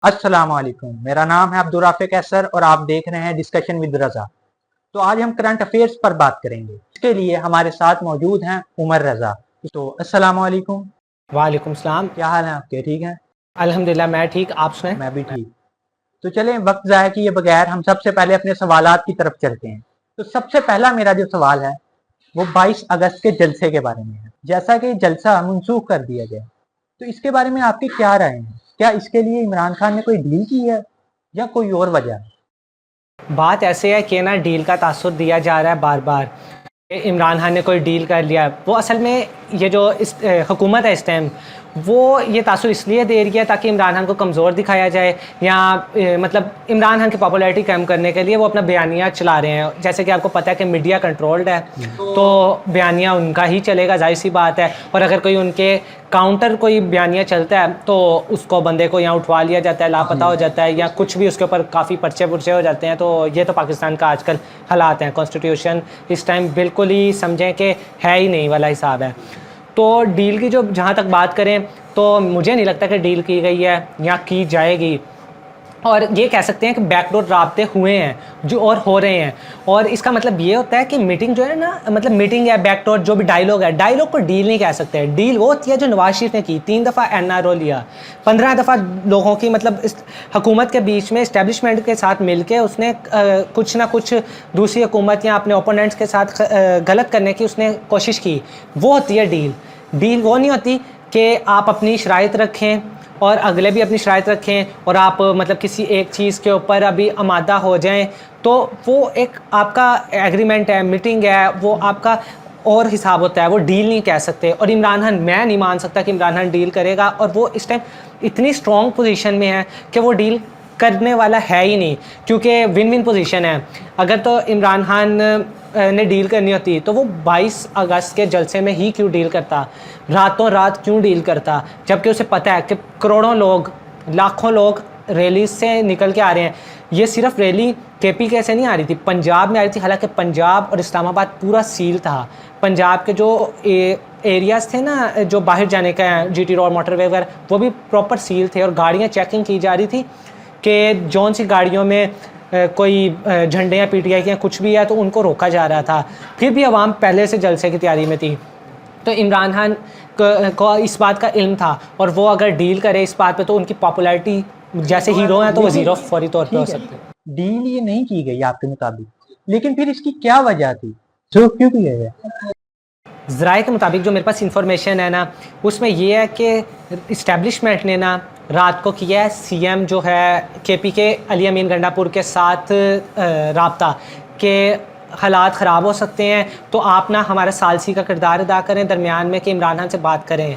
अस्सलाम वालेकुम। मेरा नाम है अब्दुर्राफिक कैसर और आप देख रहे हैं डिस्कशन विद रजा। तो आज हम करंट अफेयर्स पर बात करेंगे। इसके लिए हमारे साथ मौजूद हैं उमर रजा। तो अस्सलाम वालेकुम। वालेकुम सलाम। क्या हाल है आपके? ठीक हैं? अल्हम्दुलिल्लाह मैं ठीक, आप सुनाएं। मैं भी ठीक। तो चलें वक्त ज़ाया किए बगैर हम सबसे पहले अपने सवालात की तरफ चलते हैं। तो सबसे पहला मेरा जो सवाल है वो 22 अगस्त के जलसे के बारे में है। जैसा कि जलसा मनसूख कर दिया गया, तो इसके बारे में आपकी क्या राय है? क्या इसके लिए इमरान खान ने कोई डील की है या कोई और वजह है? बात ऐसे है कि ना डील का तासुर दिया जा रहा है बार बार। इमरान खान ने कोई डील कर लिया, वो असल में ये जो इस हुकूमत है इस टाइम, वो ये तासुर इसलिए दे रही है ताकि इमरान खान को कमज़ोर दिखाया जाए या मतलब इमरान खान की पॉपुलैरिटी कम करने के लिए वो अपना बयानिया चला रहे हैं। जैसे कि आपको पता है कि मीडिया कंट्रोल्ड है, तो बयानिया उनका ही चलेगा, जाहिर सी बात है। और अगर कोई उनके काउंटर कोई बयानिया चलता है तो उसको बंदे को यहाँ उठवा लिया जाता है, लापता हो जाता है, या कुछ भी उसके ऊपर काफ़ी पर्चे पुर्चे हो जाते हैं। तो ये तो पाकिस्तान का आजकल हालात हैं। कॉन्स्टिट्यूशन इस टाइम बिल्कुल ही समझें कि है ही नहीं वाला हिसाब है। तो डील की जो जहाँ तक बात करें तो मुझे नहीं लगता कि डील की गई है या की जाएगी। और ये कह सकते हैं कि बैकडोर राब्ते हुए हैं जो और हो रहे हैं। और इसका मतलब ये होता है कि मीटिंग जो है ना, मतलब मीटिंग है, बैकडोर जो भी डायलॉग है, डायलॉग को डील नहीं कह सकते। डील वो होती है जो नवाज शरीफ ने की, 3 दफ़ा एनआरओ लिया, 15 दफ़ा लोगों की मतलब इस हुकूमत के बीच में इस्टेब्लिशमेंट के साथ मिल के उसने कुछ ना कुछ दूसरी हुकूमत या अपने ओपोनेंट्स के साथ गलत करने की उसने कोशिश की। वो होती है डील। डील वो नहीं होती कि आप अपनी शराइत रखें और अगले भी अपनी शराइत रखें और आप मतलब किसी एक चीज़ के ऊपर अभी आमादा हो जाएं, तो वो एक आपका एग्रीमेंट है, मीटिंग है, वो आपका और हिसाब होता है, वो डील नहीं कह सकते। और इमरान खान, मैं नहीं मान सकता कि इमरान खान डील करेगा, और वो इस टाइम इतनी स्ट्रॉन्ग पोजीशन में है कि वो डील करने वाला है ही नहीं, क्योंकि विन विन पोजीशन है। अगर तो इमरान खान ने डील करनी होती तो वो 22 अगस्त के जलसे में ही क्यों डील करता, रातों रात क्यों डील करता, जबकि उसे पता है कि करोड़ों लोग, लाखों लोग रैली से निकल के आ रहे हैं। ये सिर्फ रैली केपी के से नहीं आ रही थी, पंजाब में आ रही थी। हालांकि पंजाब और इस्लामाबाद पूरा सील था। पंजाब के जो एरियाज़ थे ना, जो बाहर जाने का है, जीटी रोड, मोटरवे वगैरह, वो भी प्रॉपर सील थे और गाड़ियाँ चेकिंग की जा रही थी कि जौन सी गाड़ियों में कोई झंडे या पीटीआई के कुछ भी है तो उनको रोका जा रहा था। फिर भी अवाम पहले से जलसे की तैयारी में थी। तो इमरान खान को इस बात का इल्म था, और वो अगर डील करे इस बात पे तो उनकी पॉपुलैरिटी, जैसे हीरो हैं तो वो ज़ीरो फौरी तौर पे हो सकते हैं। डील ये नहीं की गई आपके मुताबिक, लेकिन फिर इसकी क्या वजह थी जो क्यों की गई है? ज़राए के मुताबिक जो मेरे पास इंफॉर्मेशन है ना, उसमें ये है कि इस्टेब्लिशमेंट ने ना रात को किया है सीएम जो है केपी के अली अमीन गंडापुर के साथ राब्ता के हालात ख़राब हो सकते हैं, तो आप ना हमारा सालसी का किरदार अदा करें दरमियान में कि इमरान खान से बात करें।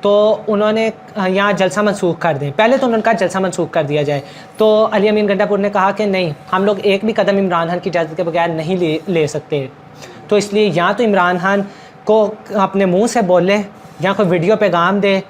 तो उन्होंने यहाँ जलसा मनसूख कर दें। पहले तो उन्होंने कहा जलसा मनसूख कर दिया जाए, तो अली अमीन गंडापुर ने कहा कि नहीं, हम लोग एक भी कदम इमरान खान की इजाज़त के बगैर नहीं ले सकते। तो इसलिए या तो इमरान खान को अपने मुंह से बोले, या कोई वीडियो पैगाम दे,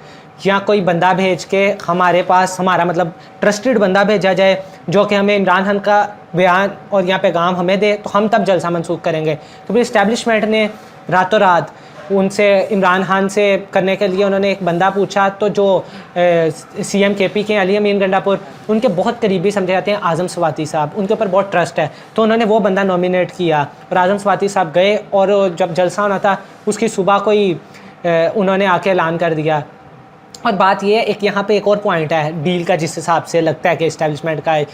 या कोई बंदा भेज के हमारे पास, हमारा मतलब ट्रस्टेड बंदा भेजा जाए जो कि हमें इमरान खान का बयान और या पैगाम हमें दे, तो हम तब जलसा मनसूख करेंगे। तो फिर इस्टेब्लिशमेंट ने रातों रात उनसे, इमरान खान से करने के लिए उन्होंने एक बंदा पूछा, तो जो सीएम केपी के अली अमीन गंडापुर, उनके बहुत करीबी समझे जाते हैं आज़म स्वाति साहब, उनके ऊपर बहुत ट्रस्ट है, तो उन्होंने वो बंदा नॉमिनेट किया और आज़म स्वाति साहब गए, और जब जलसा होना था उसकी सुबह कोई उन्होंने आके ऐलान कर दिया। और बात ये है, एक यहाँ पे एक और पॉइंट है डील का जिस हिसाब से लगता है कि इस्टेब्लिशमेंट का है,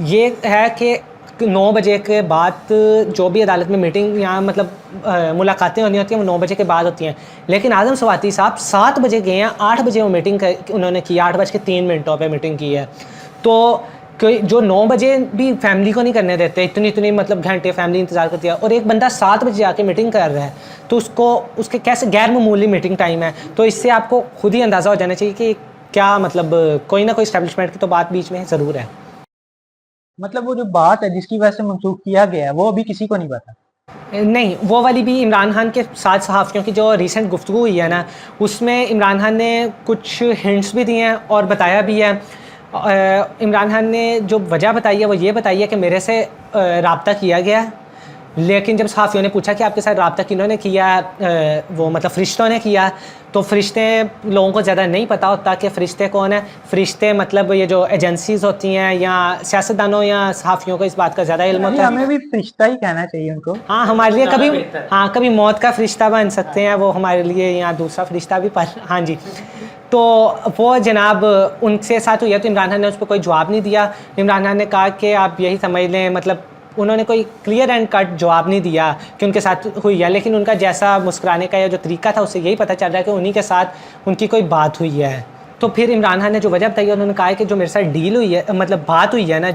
ये है कि 9 बजे के बाद जो भी अदालत में मीटिंग या मतलब मुलाकातें होनी होती हैं वो 9 बजे के बाद होती हैं। लेकिन आज़म स्वाति साहब 7 बजे गए हैं, 8 बजे वो मीटिंग उन्होंने की, 8:03 पे मीटिंग की है। तो कोई जो 9 बजे भी फैमिली को नहीं करने देते, इतनी मतलब घंटे फैमिली इंतज़ार करती है, और एक बंदा 7 बजे आके मीटिंग कर रहा है, तो उसको उसके कैसे गैर मामूली मीटिंग टाइम है। तो इससे आपको खुद ही अंदाज़ा हो जाना चाहिए कि क्या मतलब कोई ना कोई इस्टेब्लिशमेंट की तो बात बीच में ज़रूर है। मतलब वो जो बात है जिसकी वजह से मंसूख किया गया है वो अभी किसी को नहीं पता। नहीं, वो वाली भी इमरान खान के साथ सहाफ़ियों की जो रीसेंट गुफ्तगू हुई है ना, उसमें इमरान खान ने कुछ हिंट्स भी दिए हैं और बताया भी है। इमरान खान ने जो वजह बताई है वो ये बताई है कि मेरे से रब्ता किया गया, लेकिन जब सहाफ़ियों ने पूछा कि आपके साथ रब्ता किन्होंने किया, वो मतलब फ़रिश्तों ने किया, तो फ़रिश्ते लोगों को ज़्यादा नहीं पता होता कि फ़रिश्ते कौन है। फ़रिश्ते मतलब ये जो एजेंसीज़ होती हैं या सियासतदानों या सहाफ़ियों को इस बात का ज़्यादा इल्म नहीं, होता है। हमें भी फरिश्ता ही कहना चाहिए उनको। हाँ, हमारे लिए कभी, हाँ, कभी मौत का फ़रिश्ता बन सकते हैं वो हमारे लिए, या दूसरा फ़रिश्ता भी, पर हाँ जी। तो वो जनाब उनसे साथ हुई है, तो इमरान खान ने उस पर कोई जवाब नहीं दिया। इमरान खान ने कहा कि आप यही समझ लें, मतलब उन्होंने कोई क्लियर एंड कट जवाब नहीं दिया कि उनके साथ हुई है, लेकिन उनका जैसा मुस्कुराने का या जो तरीका था उससे यही पता चल रहा है कि उन्हीं के साथ उनकी कोई बात हुई है। तो फिर इमरान खान ने जो वजह बताई, उन्होंने कहा है कि जो मेरे साथ डील हुई है, मतलब बात हुई है ना,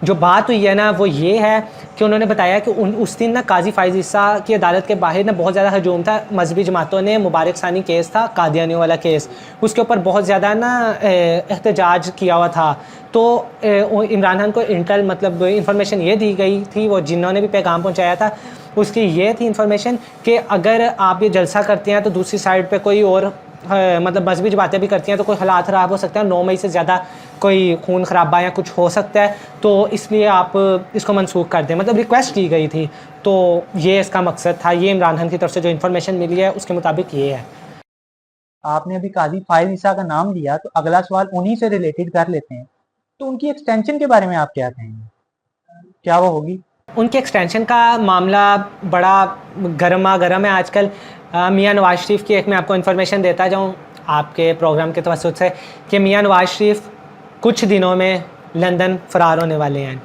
जो बात हुई है ना, वो ये है कि उन्होंने बताया कि उस दिन ना काजी फ़ाइज़ ईसा की अदालत के बाहर ना बहुत ज़्यादा हजूम था। मजहबी जमातों ने, मुबारक सानी केस था, कादियानियों वाला केस, उसके ऊपर बहुत ज़्यादा ना एहतजाज किया हुआ था। तो इमरान खान को इंटेल मतलब इंफॉर्मेशन ये दी गई थी, वो जिन्होंने भी पैगाम पहुँचाया था उसकी ये थी इंफॉर्मेशन कि अगर आप ये जलसा करते हैं तो दूसरी साइड पे कोई और मतलब मजहबी बातें भी करती हैं तो कोई हालात ख़राब हो सकते हैं, 9 मई से ज़्यादा कोई खून खराबा या कुछ हो सकता है, तो इसलिए आप इसको मनसूख कर दें, मतलब रिक्वेस्ट की गई थी। तो ये इसका मकसद था, ये इमरान खान की तरफ से जो इन्फॉर्मेशन मिली है उसके मुताबिक ये है। आपने अभी काजी फ़ाइज़ ईसा का नाम लिया, तो अगला सवाल उन्हीं से रिलेटेड कर लेते हैं। तो उनकी एक्सटेंशन के बारे में आप क्या कहेंगे? क्या वो होगी? उनके एक्सटेंशन का मामला बड़ा गर्मा-गर्म है आजकल। मियाँ नवाज़ शरीफ की एक मैं आपको इन्फॉर्मेशन देता जाऊँ आपके प्रोग्राम के तवज्जुह से, कि मियाँ नवाज़ शरीफ कुछ दिनों में लंदन फ़रार होने वाले हैं।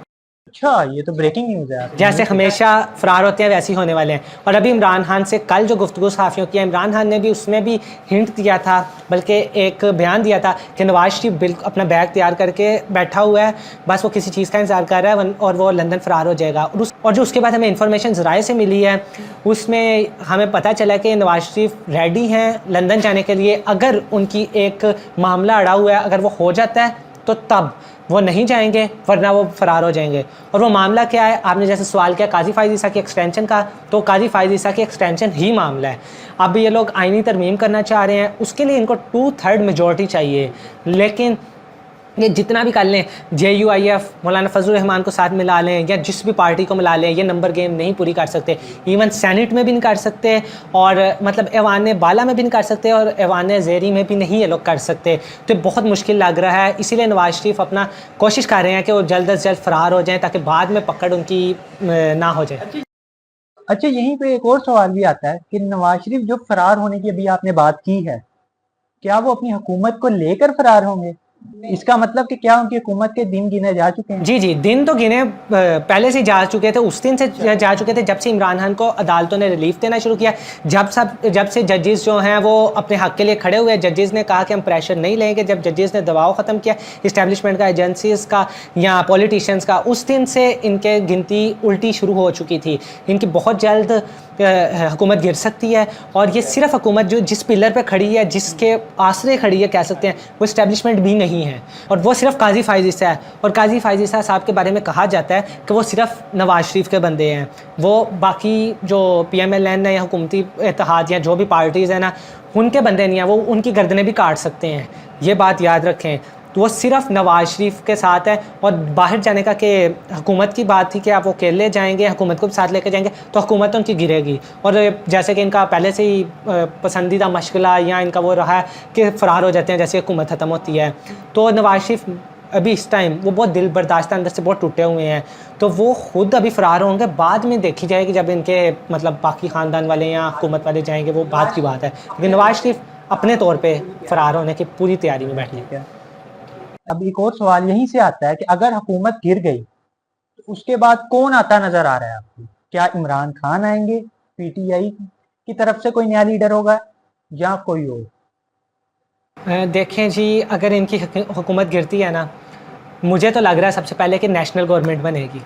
अच्छा, ये तो ब्रेकिंग न्यूज़ है। जैसे हमेशा फ़रार होते हैं वैसे ही होने वाले हैं। और अभी इमरान खान से कल जो गुफ्तगू सहाफ़ियों की है, इमरान खान ने भी उसमें भी हिंट दिया था, बल्कि एक बयान दिया था कि नवाज़ शरीफ बिल्कुल अपना बैग तैयार करके बैठा हुआ है, बस वो किसी चीज़ का इंतज़ार कर रहा है और वो लंदन फ़रार हो जाएगा। और जो उसके बाद हमें इन्फॉर्मेशन ज़राए से मिली है, उसमें हमें पता चला कि नवाज़ शरीफ रेडी हैं लंदन जाने के लिए। अगर उनकी एक मामला अड़ा हुआ है, अगर वो हो जाता है तो तब वो नहीं जाएंगे, वरना वो फ़रार हो जाएंगे। और वो मामला क्या है, आपने जैसे सवाल किया काजी फ़ाइज़ ईसा की एक्सटेंशन का, तो काजी फ़ाइज़ ईसा की एक्सटेंशन ही मामला है। अब ये लोग आईनी तरमीम करना चाह रहे हैं, उसके लिए इनको 2/3 मेजॉरिटी चाहिए, लेकिन ये जितना भी कर लें, JUIF मौलाना फजल रहमान को साथ मिला लें या जिस भी पार्टी को मिला लें, ये नंबर गेम नहीं पूरी कर सकते। इवन सेनेट में भी नहीं कर सकते, और मतलब ऐवान बाला में भी नहीं कर सकते, और ऐवान ज़ेरी में भी नहीं ये लोग कर सकते। तो बहुत मुश्किल लग रहा है, इसीलिए नवाज़ शरीफ अपना कोशिश कर रहे हैं कि वो जल्द अज जल्द फ़रार हो जाएँ ताकि बाद में पकड़ उनकी ना हो जाए। अच्छा, यहीं पे एक और सवाल भी आता है कि नवाज़ शरीफ जो फ़रार होने की अभी आपने बात की है, क्या वो अपनी हुकूमत को लेकर फ़रार होंगे? इसका मतलब कि क्या उनकी हुकूमत के दिन गिने जा चुके हैं? जी, जी, दिन तो गिने पहले से जा चुके थे, उस दिन से जा चुके थे जब से इमरान खान को अदालतों ने रिलीफ देना शुरू किया। जब से जजेस जो हैं वो अपने हक़ के लिए खड़े हुए, जजेस ने कहा कि हम प्रेशर नहीं लेंगे, जब जजेस ने दबाव ख़त्म किया इस्टेब्लिशमेंट का, एजेंसीज़ का या पॉलिटिशियंस का, उस दिन से इनके गिनती उल्टी शुरू हो चुकी थी। इनकी बहुत जल्द हुकूमत गिर सकती है, और ये सिर्फ हुकूमत जो जिस पिलर पे खड़ी है, जिसके आसरे खड़ी है कह सकते हैं, वो इस्टेब्लिशमेंट भी नहीं है, और वो सिर्फ काजी फ़ाइज़ ईसा है। और काजी फ़ाइज़ ईसा साहब के बारे में कहा जाता है कि वो सिर्फ नवाज़ शरीफ के बंदे हैं, वो बाकी जो PMLN है या हुकूमती इत्तेहाद या जो भी पार्टीज़ हैं ना, उनके बंदे नहीं हैं, वो उनकी गर्दनें भी काट सकते हैं, ये बात याद रखें। तो वो सिर्फ नवाज़ शरीफ के साथ है। और बाहर जाने का कि हुकूमत की बात थी कि आप वो अकेले जाएंगे, हुकूमत को भी साथ लेकर जाएंगे, तो हुकूमत तो उनकी गिरेगी। और जैसे कि इनका पहले से ही पसंदीदा मशगला या इनका वो रहा है कि फ़रार हो जाते हैं जैसे हुकूमत ख़त्म होती है। तो नवाज़ शरीफ अभी इस टाइम वो बहुत दिल बर्दाश्त अंदर से बहुत टूटे हुए हैं, तो वो ख़ुद अभी फ़रार होंगे, बाद में देखी जाएगी जब इनके मतलब बाकी ख़ानदान वाले या हुकूमत वाले जाएंगे, वो बात की बात है। लेकिन नवाज़ शरीफ अपने तौर पर फ़रार होने की पूरी तैयारी में बैठे हैं। अब एक और सवाल यहीं से आता है कि अगर हुकूमत गिर गई तो उसके बाद कौन आता नजर आ रहा है आपको? क्या इमरान खान आएंगे, PTI की तरफ से कोई नया लीडर होगा, या कोई और? देखें जी, अगर इनकी हुकूमत गिरती है ना, मुझे तो लग रहा है सबसे पहले कि नेशनल गवर्नमेंट बनेगी।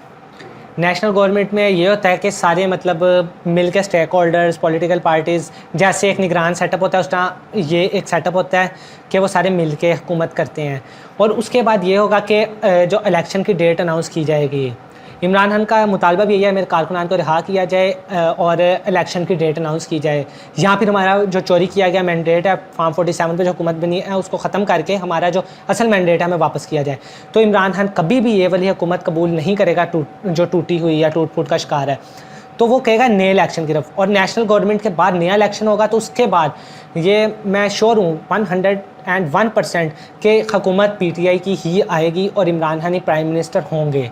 नेशनल गवर्नमेंट में ये होता है कि सारे मतलब मिल के स्टेक होल्डर्स, पॉलिटिकल पार्टीज़, जैसे एक निगरान सेटअप होता है उस तरह ये एक सेटअप होता है कि वो सारे मिल के हुकूमत करते हैं। और उसके बाद ये होगा कि जो इलेक्शन की डेट अनाउंस की जाएगी, इमरान खान का मुतालबा भी यही है मेरे कारकुनान को रिहा किया जाए और इलेक्शन की डेट अनाउंस की जाए, या फिर हमारा जो चोरी किया गया मैंडेट है फार्म 47 पे जो हुकूमत बनी है उसको ख़त्म करके हमारा जो असल मैंडेट है हमें वापस किया जाए। तो इमरान खान कभी भी ये वाली हुकूमत कबूल नहीं करेगा जो टूटी हुई या टूट फूट का शिकार है। तो वो कहेगा नए इलेक्शन की तरफ, और नेशनल गवर्नमेंट के बाद नया इलेक्शन होगा तो उसके बाद ये मैं श्योर हूँ 101% कि हुकूमत PTI की ही आएगी और इमरान खान ही प्राइम मिनिस्टर होंगे।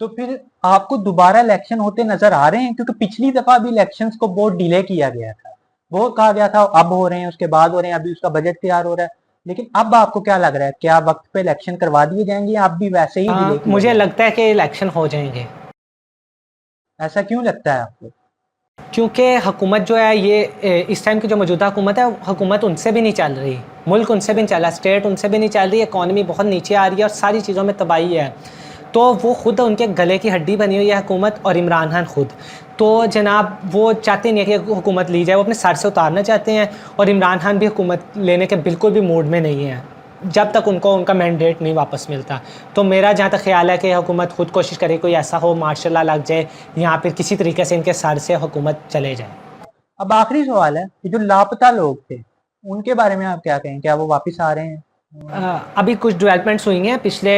तो फिर आपको दोबारा इलेक्शन होते नजर आ रहे हैं? क्योंकि पिछली दफा भी इलेक्शंस को बहुत डिले किया गया था, वो कहा गया था अब हो रहे हैं, उसके बाद हो रहे हैं, अभी उसका बजट तैयार हो रहा है, लेकिन अब आपको क्या लग रहा है, क्या वक्त पे इलेक्शन करवा दिए जाएंगे या अब भी वैसे ही डिले किया मुझे जाएगा? लगता है कि इलेक्शन हो जाएंगे। ऐसा क्यों लगता है आपको? क्योंकि हुकूमत जो है ये इस टाइम की जो मौजूदा हुकूमत है हुकूमत उनसे भी नहीं चल रही, मुल्क उनसे भी नहीं चल रहा, स्टेट उनसे भी नहीं चल रही, इकॉनमी बहुत नीचे आ रही है और सारी चीज़ों में तबाही है। तो वो खुद उनके गले की हड्डी बनी हुई है हुकूमत, और इमरान खान खुद। तो जनाब वो चाहते नहीं है कि हुकूमत ली जाए, वो अपने सर से उतारना चाहते हैं, और इमरान खान भी हुकूमत लेने के बिल्कुल भी मूड में नहीं है जब तक उनको उनका मैंडेट नहीं वापस मिलता। तो मेरा जहाँ तक ख्याल है कि हुकूमत खुद कोशिश करे कोई ऐसा हो मार्शल लॉ लग जाए या फिर किसी तरीके से इनके सर से हुकूमत चले जाए। अब आखिरी सवाल है कि जो लापता लोग थे उनके बारे में आप क्या कहें, क्या वो वापस आ रहे हैं? अभी कुछ डेवलपमेंट्स हुई हैं पिछले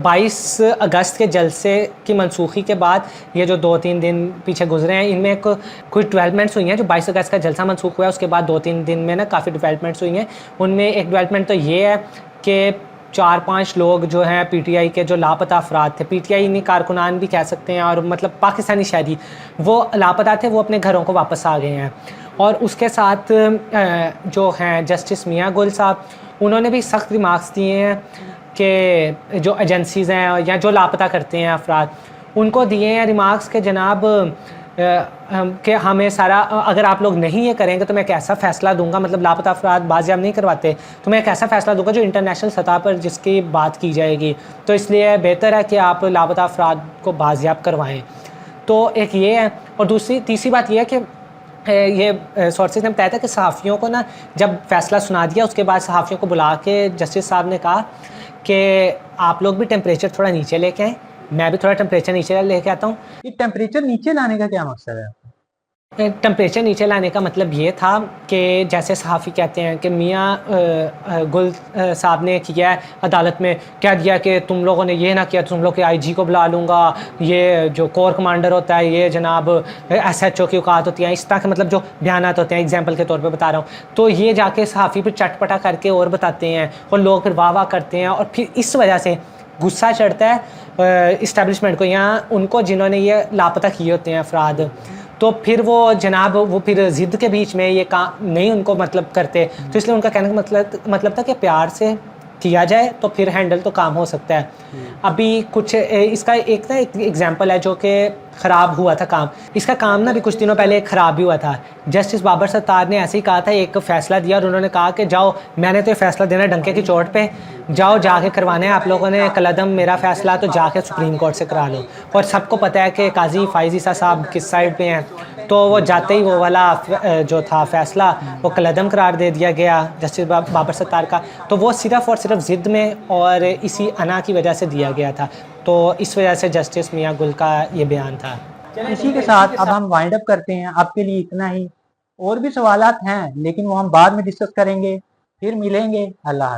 22 अगस्त के जलसे की मनसूखी के बाद, ये जो 2-3 दिन पीछे गुजरे हैं इनमें कुछ डेवलपमेंट्स हुई हैं। जो 22 अगस्त का जलसा मनसूख हुआ है उसके बाद 2-3 दिन में ना काफ़ी डेवलपमेंट्स हुई हैं। उनमें एक डेवलपमेंट तो ये है कि 4-5 लोग जो हैं PTI के जो लापता अफराद थे, PTI नहीं कारकुनान भी कह सकते हैं, और मतलब पाकिस्तानी शहरी वो लापता थे, वो अपने घरों को वापस आ गए हैं। और उसके साथ जो हैं जस्टिस मियाँ गुल साहब, उन्होंने भी सख्त रिमार्क्स दिए हैं कि जो एजेंसीज़ हैं या जो लापता करते हैं अफराद उनको दिए हैं रिमार्क्स के जनाब कि हमें सारा अगर आप लोग नहीं ये करेंगे तो मैं एक ऐसा फ़ैसला दूंगा, मतलब लापता अफराद बाजियाब नहीं करवाते तो मैं एक ऐसा फ़ैसला दूंगा जो इंटरनेशनल सतह पर जिसकी बात की जाएगी, तो इसलिए बेहतर है कि आप लापता अफराद को बाजियाब करवाएँ। तो एक ये है, और तीसरी बात ये है कि ये सोर्सेज ने बताया था कि सहाफ़ियों को ना जब फ़ैसला सुना दिया उसके बाद सहाफ़ियों को बुला के जस्टिस साहब ने कहा कि आप लोग भी टेम्परेचर थोड़ा नीचे लेके आएँ, मैं भी थोड़ा टेम्परेचर नीचे लेके आता हूँ। ये टेम्परेचर नीचे लाने का क्या मकसद है? टेम्परेचर नीचे लाने का मतलब ये था कि जैसे सहाफ़ी कहते हैं कि मियाँ गुल साहब ने किया है अदालत में, कह दिया कि तुम लोगों ने ये ना किया, तुम लोग के IG को बुला लूँगा, ये जो कोर कमांडर होता है, ये जनाब SHO की औकात होती है, इस तरह के मतलब जो बयानात होते हैं, एग्जाम्पल के तौर पे बता रहा हूँ। तो ये जाके सहाफ़ी पर चटपटा करके और बताते हैं और लोग फिर वाह वाह करते हैं, और फिर इस वजह से गुस्सा चढ़ता है इस्टेब्लिशमेंट को या उनको जिन्होंने ये लापता किए होते हैं अफराद। तो फिर वो जनाब वो फिर ज़िद के बीच में ये काम नहीं उनको मतलब करते, तो इसलिए उनका कहने का मतलब था कि प्यार से किया जाए तो फिर हैंडल तो काम हो सकता है। अभी कुछ इसका एक एग्जांपल है जो कि ख़राब हुआ था काम, इसका काम ना भी कुछ दिनों पहले ख़राब भी हुआ था। जस्टिस बाबर सत्तार ने ऐसे ही कहा था, एक फ़ैसला दिया और उन्होंने कहा कि जाओ, मैंने तो ये फ़ैसला देना डंके की चोट पे, जाओ जाके करवाना है आप लोगों ने कलअदम मेरा फ़ैसला तो जाके सुप्रीम कोर्ट से करा लो। और सबको पता है कि काजी फ़ाइज़ ईसा साहब किस साइड पे हैं, तो वो जाते ही वो वाला जो था फ़ैसला वो कलअदम करार दे दिया गया जस्टिस बाबर सत्तार का। तो वो सिर्फ़ और सिर्फ ज़िद में और इसी अना की वजह से दिया गया था, तो इस वजह से जस्टिस मियाँ गुल का ये बयान था। इसी के साथ अब हम वाइंड अप करते हैं, आपके लिए इतना ही। और भी सवालात हैं लेकिन वो हम बाद में डिस्कस करेंगे। फिर मिलेंगे। अल्लाह हाफ़िज़।